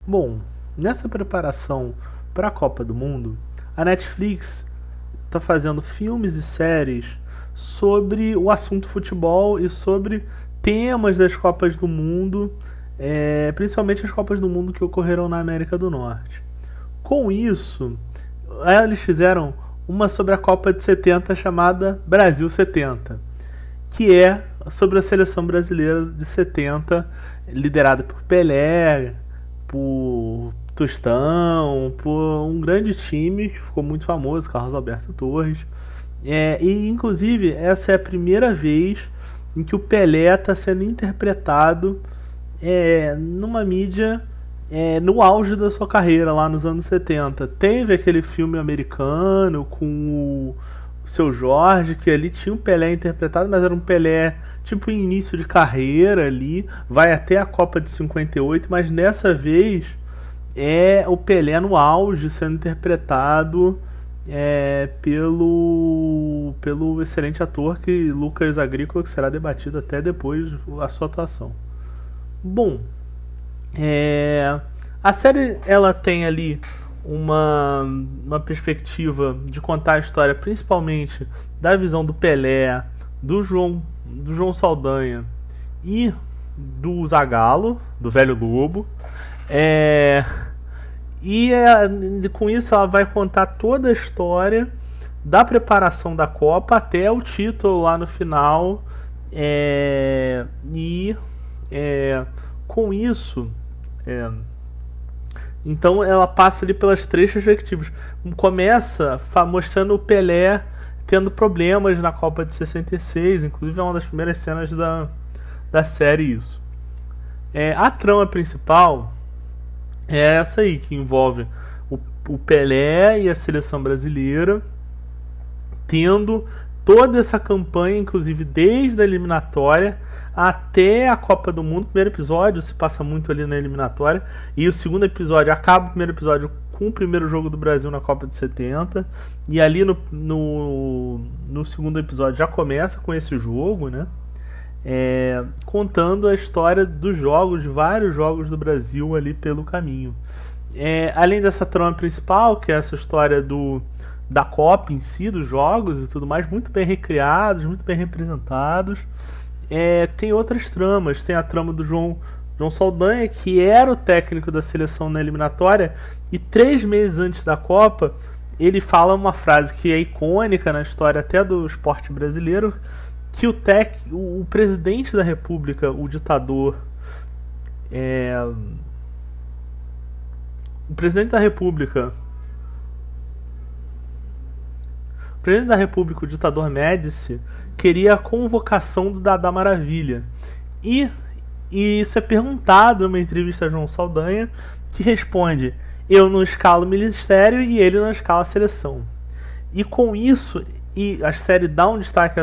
Bom, nessa preparação para a Copa do Mundo, a Netflix está fazendo filmes e séries sobre o assunto futebol e sobre temas das Copas do Mundo, principalmente as Copas do Mundo que ocorreram na América do Norte. Com isso, eles fizeram uma sobre a Copa de 70 chamada Brasil 70, que é sobre a seleção brasileira de 70, liderada por Pelé, por Tostão, por um grande time que ficou muito famoso, Carlos Alberto Torres. E inclusive essa é a primeira vez em que o Pelé está sendo interpretado numa mídia no auge da sua carreira, lá nos anos 70. Teve aquele filme americano com o Seu Jorge, que ali tinha um Pelé interpretado, mas era um Pelé tipo em início de carreira ali, vai até a Copa de 58, mas dessa vez é o Pelé no auge sendo interpretado pelo excelente ator Lucas Agrícola, que será debatido até depois a sua atuação. Bom, a série ela tem ali uma perspectiva de contar a história principalmente da visão do Pelé, do João Saldanha e do Zagallo, do Velho Lobo. Com isso ela vai contar toda a história da preparação da Copa até o título lá no final. Com isso, então ela passa ali pelas três perspectivas. Começa mostrando o Pelé tendo problemas na Copa de 66, inclusive é uma das primeiras cenas da série isso. A trama principal é essa aí, que envolve o Pelé e a seleção brasileira tendo toda essa campanha, inclusive desde a eliminatória até a Copa do Mundo. O primeiro episódio se passa muito ali na eliminatória, e o segundo episódio acaba o primeiro episódio com o primeiro jogo do Brasil na Copa de 70, e ali no segundo episódio já começa com esse jogo, né? Contando a história dos jogos, de vários jogos do Brasil ali pelo caminho. Além dessa trama principal, que é essa história da Copa em si, dos jogos e tudo mais, muito bem recriados, muito bem representados. Tem outras tramas. Tem a trama do João Saldanha, que era o técnico da seleção na eliminatória, e 3 meses antes da Copa ele fala uma frase que é icônica na história até do esporte brasileiro, que o presidente da República, o ditador, o presidente da República, o ditador Médici, queria a convocação do Dadá Maravilha. E isso é perguntado numa entrevista a João Saldanha, que responde: eu não escalo o ministério e ele não escala a seleção. E com isso, e a série dá um destaque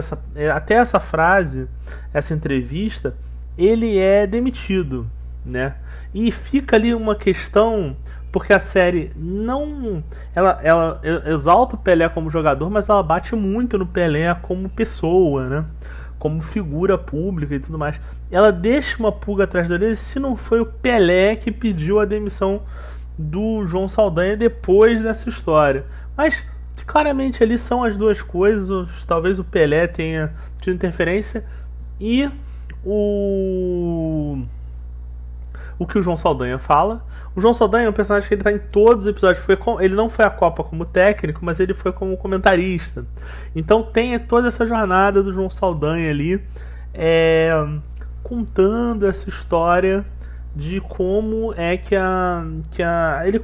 até essa frase, essa entrevista, ele é demitido, né? E fica ali uma questão, porque a série ela exalta o Pelé como jogador, mas ela bate muito no Pelé como pessoa, né? Como figura pública e tudo mais. Ela deixa uma pulga atrás da orelha se não foi o Pelé que pediu a demissão do João Saldanha depois dessa história. Mas claramente ali são as duas coisas. Talvez o Pelé tenha tido interferência e o que o João Saldanha fala. O João Saldanha é um personagem que ele está em todos os episódios. Ele não foi à Copa como técnico, mas ele foi como comentarista. Então tem toda essa jornada do João Saldanha ali, contando essa história de como é que ele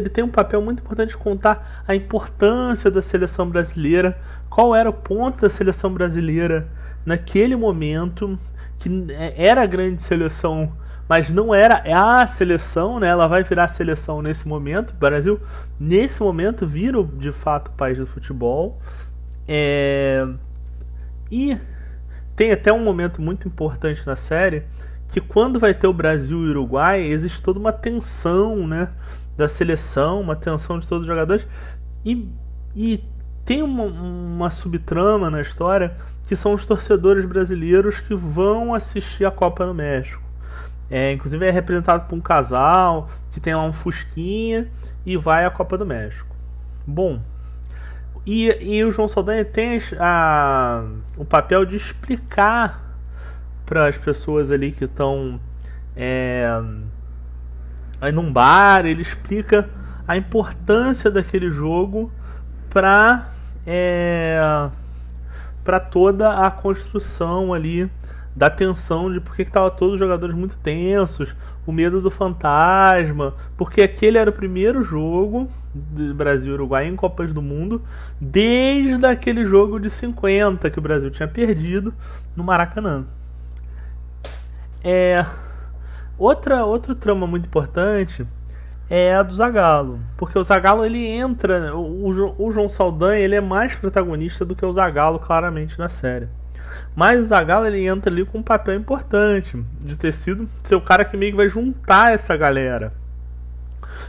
tem um papel muito importante de contar a importância da seleção brasileira, qual era o ponto da seleção brasileira naquele momento, que era a grande seleção, mas não era a seleção, né? Ela vai virar a seleção nesse momento. O Brasil, nesse momento, vira de fato o país do futebol. E tem até um momento muito importante na série, que quando vai ter o Brasil e o Uruguai, existe toda uma tensão, né, da seleção, uma tensão de todos os jogadores. E tem uma subtrama na história, que são os torcedores brasileiros que vão assistir a Copa no México. Inclusive é representado por um casal que tem lá um fusquinha e vai à Copa do México. Bom, e o João Saldanha tem o papel de explicar para as pessoas ali que estão aí num bar, ele explica a importância daquele jogo para toda a construção ali da tensão de por que estavam todos os jogadores muito tensos, o medo do fantasma, porque aquele era o primeiro jogo do Brasil e Uruguai em Copas do Mundo desde aquele jogo de 50 que o Brasil tinha perdido no Maracanã. Outro trama muito importante é a do Zagallo, porque o Zagallo ele entra, o João Saldanha ele é mais protagonista do que o Zagallo claramente na série, mas o Zagallo ele entra ali com um papel importante de ter sido ser o cara que meio que vai juntar essa galera.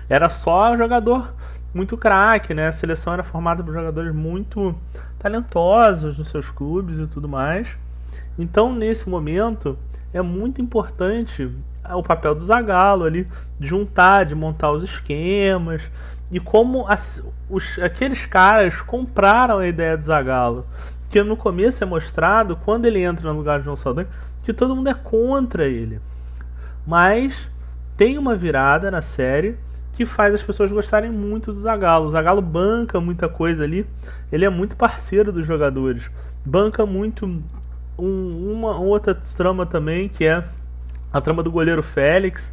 Era só jogador muito craque, né? A seleção era formada por jogadores muito talentosos nos seus clubes e tudo mais. Então nesse momento é muito importante o papel do Zagallo ali, de juntar, de montar os esquemas, e como aqueles caras compraram a ideia do Zagallo, que no começo é mostrado, quando ele entra no lugar de João Saldanha, que todo mundo é contra ele, mas tem uma virada na série que faz as pessoas gostarem muito do Zagallo. O Zagallo banca muita coisa ali, ele é muito parceiro dos jogadores, banca muito uma outra trama também, que é a trama do goleiro Félix,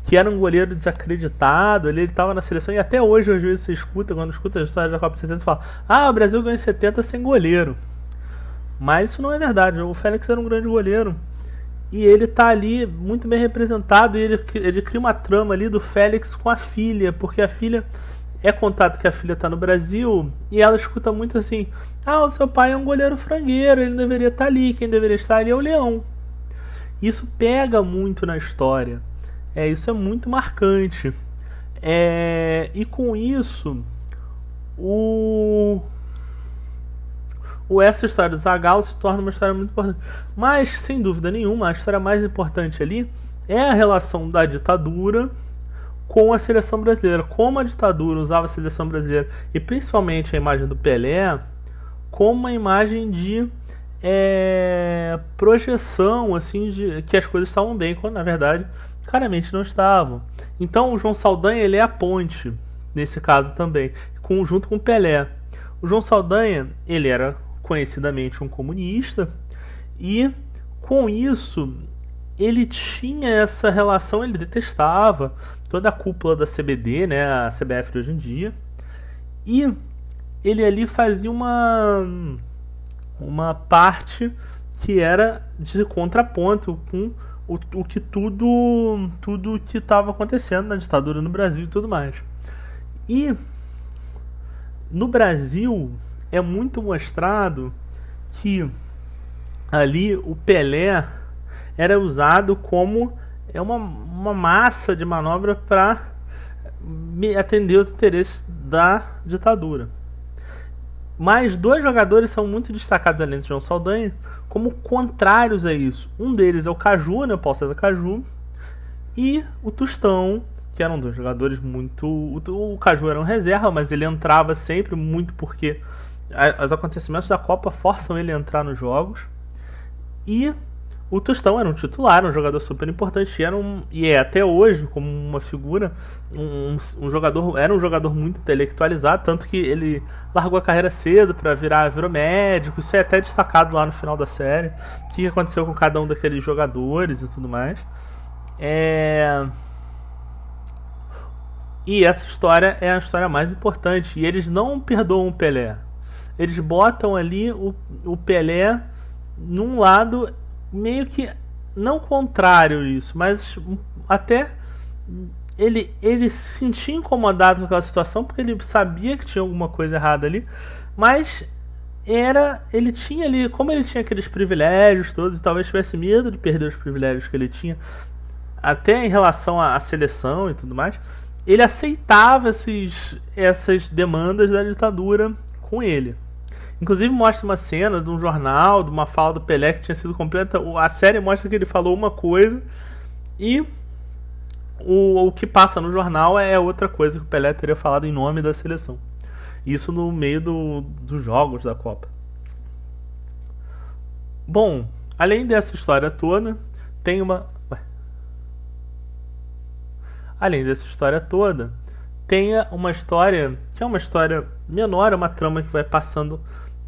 que era um goleiro desacreditado, ele estava na seleção, e até hoje, às vezes, você escuta, quando escuta a história da Copa de 70, você fala, o Brasil ganhou em 70 sem goleiro. Mas isso não é verdade, o Félix era um grande goleiro, e ele tá ali muito bem representado, e ele cria uma trama ali do Félix com a filha, porque a filha é contado que a filha tá no Brasil, e ela escuta muito assim, o seu pai é um goleiro frangueiro, ele deveria estar ali, quem deveria estar ali é o Leão. Isso pega muito na história. Isso é muito marcante. E com isso, essa história do Zagallo se torna uma história muito importante. Mas, sem dúvida nenhuma, a história mais importante ali é a relação da ditadura com a seleção brasileira. Como a ditadura usava a seleção brasileira, e principalmente a imagem do Pelé, como uma imagem de projeção assim, de que as coisas estavam bem, quando na verdade claramente não estavam. Então o João Saldanha ele é a ponte nesse caso também, junto com o Pelé. O João Saldanha ele era conhecidamente um comunista, e com isso ele tinha essa relação, ele detestava toda a cúpula da CBD, né, a CBF de hoje em dia, e ele ali fazia uma parte que era de contraponto com o que tudo que estava acontecendo na ditadura no Brasil e tudo mais. E no Brasil é muito mostrado que ali o Pelé era usado como uma massa de manobra para atender os interesses da ditadura. Mas dois jogadores são muito destacados além de João Saldanha como contrários a isso. Um deles é o Caju, né, o Paulo César Caju, e o Tostão, que eram dois jogadores muito... O Caju era um reserva, mas ele entrava sempre muito porque os acontecimentos da Copa forçam ele a entrar nos jogos. E o Tostão era um titular, um jogador super importante, e é até hoje como uma figura, era um jogador muito intelectualizado, tanto que ele largou a carreira cedo para virou médico. Isso é até destacado lá no final da série, o que aconteceu com cada um daqueles jogadores e tudo mais. E essa história é a história mais importante, e eles não perdoam o Pelé, eles botam ali o Pelé num lado meio que não contrário a isso, mas até ele se sentia incomodado com aquela situação, porque ele sabia que tinha alguma coisa errada ali, mas ele tinha ali, como ele tinha aqueles privilégios todos, e talvez tivesse medo de perder os privilégios que ele tinha, até em relação à seleção e tudo mais, ele aceitava essas demandas da ditadura com ele. Inclusive mostra uma cena de um jornal, de uma fala do Pelé que tinha sido completa. A série mostra que ele falou uma coisa E o que passa no jornal é outra coisa que o Pelé teria falado em nome da seleção. Isso no meio dos jogos da Copa. Bom, além dessa história toda, tem uma... Além dessa história toda, tem uma história que é uma história menor, é uma trama que vai passando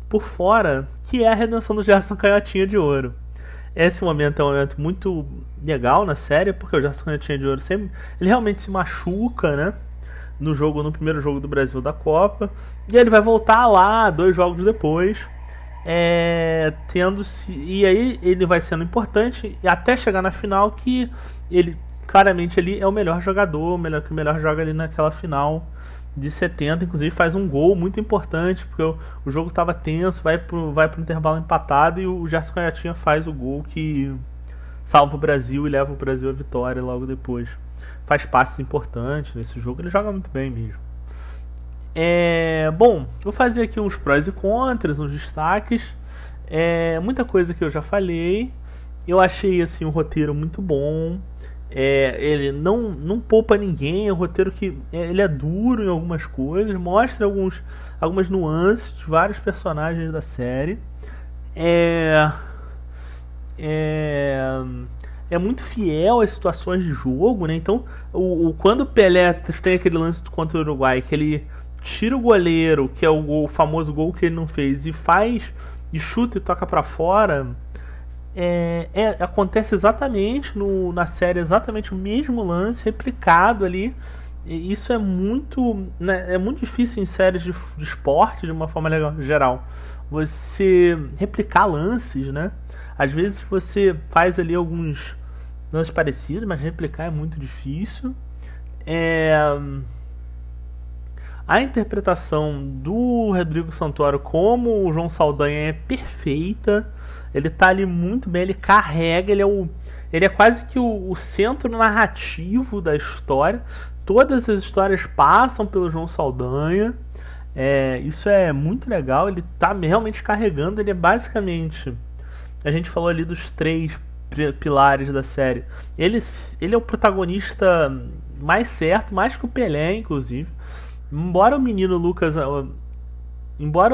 por fora, que é a redenção do Gerson Canhotinha de Ouro. Esse momento é um momento muito legal na série, porque o Gerson Canhotinha de Ouro sempre, ele realmente se machuca, né? No primeiro jogo do Brasil da Copa, e ele vai voltar lá 2 jogos depois, e aí ele vai sendo importante até chegar na final, que ele claramente ali é o melhor jogador, o melhor joga ali naquela final de 70, inclusive faz um gol muito importante, porque o jogo estava tenso, vai pro intervalo empatado, e o Gerson Canhotinha faz o gol que salva o Brasil e leva o Brasil à vitória logo depois. Faz passes importantes nesse jogo, ele joga muito bem mesmo. Bom, vou fazer aqui uns prós e contras, uns destaques. Muita coisa que eu já falei. Eu achei assim um roteiro muito bom. Ele não poupa ninguém, é um roteiro que ele é duro em algumas coisas, mostra algumas nuances de vários personagens da série. É muito fiel às situações de jogo, né? Então, quando o Pelé tem aquele lance contra o Uruguai, que ele tira o goleiro, que é o famoso gol que ele não fez, e chuta e toca pra fora, acontece exatamente na série, exatamente o mesmo lance, replicado ali. E isso é muito, né, é muito difícil em séries de esporte, de uma forma geral, você replicar lances, né? Às vezes você faz ali alguns lances parecidos, mas replicar é muito difícil. A interpretação do Rodrigo Santoro como o João Saldanha é perfeita. Ele tá ali muito bem, ele carrega, ele é quase que o centro narrativo da história. Todas as histórias passam pelo João Saldanha. Isso é muito legal, ele tá realmente carregando, ele é basicamente... A gente falou ali dos 3 pilares da série. Ele é o protagonista mais certo, mais que o Pelé, inclusive. Embora o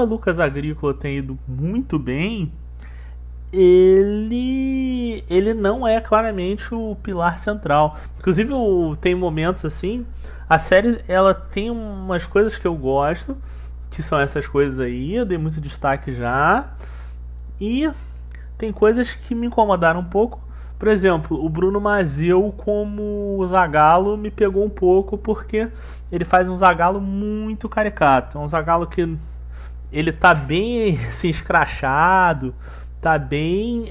Lucas Agrícola tenha ido muito bem, ele não é claramente o pilar central. Inclusive tem momentos assim, a série ela tem umas coisas que eu gosto, que são essas coisas aí, eu dei muito destaque já, e tem coisas que me incomodaram um pouco. Por exemplo, o Bruno Mazzeo como Zagallo me pegou um pouco, porque ele faz um Zagallo muito caricato. É um Zagallo que ele tá bem assim, escrachado, tá bem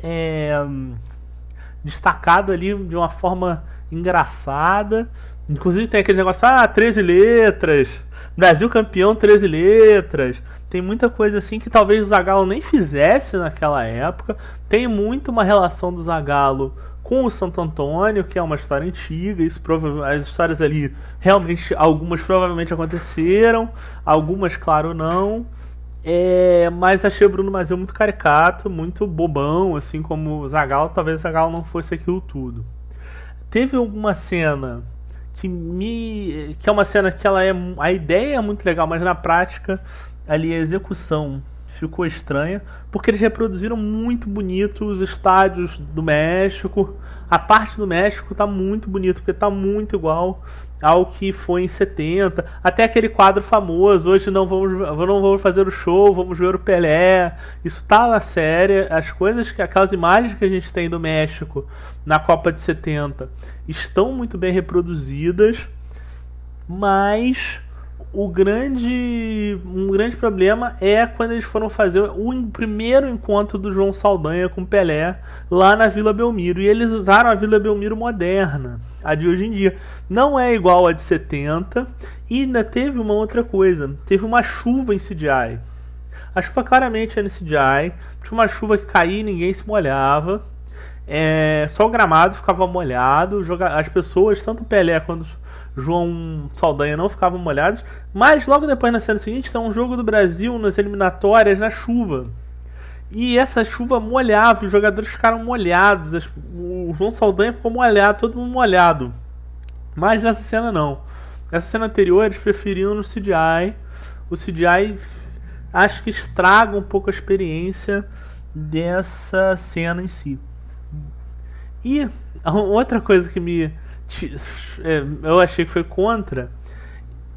destacado ali de uma forma engraçada. Inclusive tem aquele negócio, 13 letras, Brasil campeão, 13 letras. Tem muita coisa assim que talvez o Zagallo nem fizesse naquela época. Tem muito uma relação do Zagallo com o Santo Antônio, que é uma história antiga. As histórias ali, realmente, algumas provavelmente aconteceram, algumas, claro, não. Mas achei o Bruno Mazzeo muito caricato, muito bobão, assim como o Zagallo. Talvez o Zagallo não fosse aquilo tudo. Teve alguma cena que é uma cena que a ideia é muito legal, mas na prática ali a execução ficou estranha, porque eles reproduziram muito bonito os estádios do México. A parte do México tá muito bonito, porque tá muito igual ao que foi em 70. Até aquele quadro famoso, hoje não vamos fazer o show, vamos ver o Pelé. Isso tá na série. Aquelas imagens que a gente tem do México na Copa de 70 estão muito bem reproduzidas, mas um grande problema é quando eles foram fazer o primeiro encontro do João Saldanha com Pelé lá na Vila Belmiro, e eles usaram a Vila Belmiro moderna, a de hoje em dia. Não é igual a de 70, e ainda teve uma outra coisa, teve uma chuva em CGI. A chuva claramente era em CGI, tinha uma chuva que caía e ninguém se molhava, só o gramado ficava molhado, as pessoas, tanto o Pelé quanto João Saldanha, não ficavam molhados. Mas logo depois, na cena seguinte, está um jogo do Brasil nas eliminatórias na chuva, E essa chuva molhava, os jogadores ficaram molhados, o João Saldanha ficou molhado, todo mundo molhado. Mas nessa cena não. Nessa cena anterior eles preferiam no CGI. O CGI acho que estraga um pouco a experiência dessa cena em si. E outra coisa que eu achei que foi contra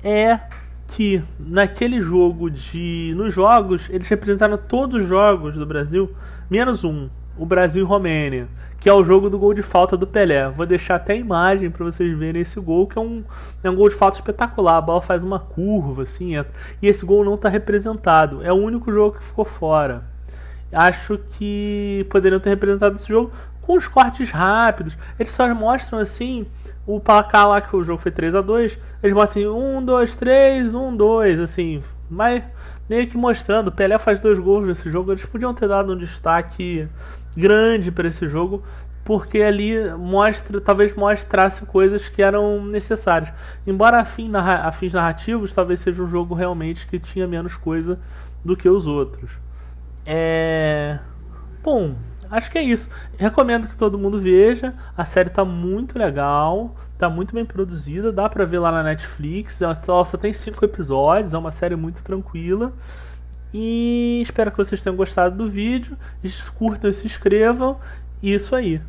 é que naquele jogo nos jogos eles representaram todos os jogos do Brasil menos um, o Brasil e Romênia, que é o jogo do gol de falta do Pelé. Vou deixar até a imagem para vocês verem esse gol, que é um gol de falta espetacular. A bola faz uma curva assim, e esse gol não está representado. É o único jogo que ficou fora. Acho que poderiam ter representado esse jogo com os cortes rápidos. Eles só mostram assim o placar lá, que o jogo foi 3-2. Eles mostram assim, 1, 2, 3, 1, 2, assim, mas meio que mostrando, o Pelé faz 2 gols nesse jogo. Eles podiam ter dado um destaque grande para esse jogo, porque ali talvez mostrasse coisas que eram necessárias. Embora a fins narrativos, talvez seja um jogo realmente que tinha menos coisa do que os outros. Bom, acho que é isso. Recomendo que todo mundo veja. A série tá muito legal, tá muito bem produzida, dá pra ver lá na Netflix. Ela só tem 5 episódios, é uma série muito tranquila. E espero que vocês tenham gostado do vídeo. Curtam e se inscrevam. Isso aí.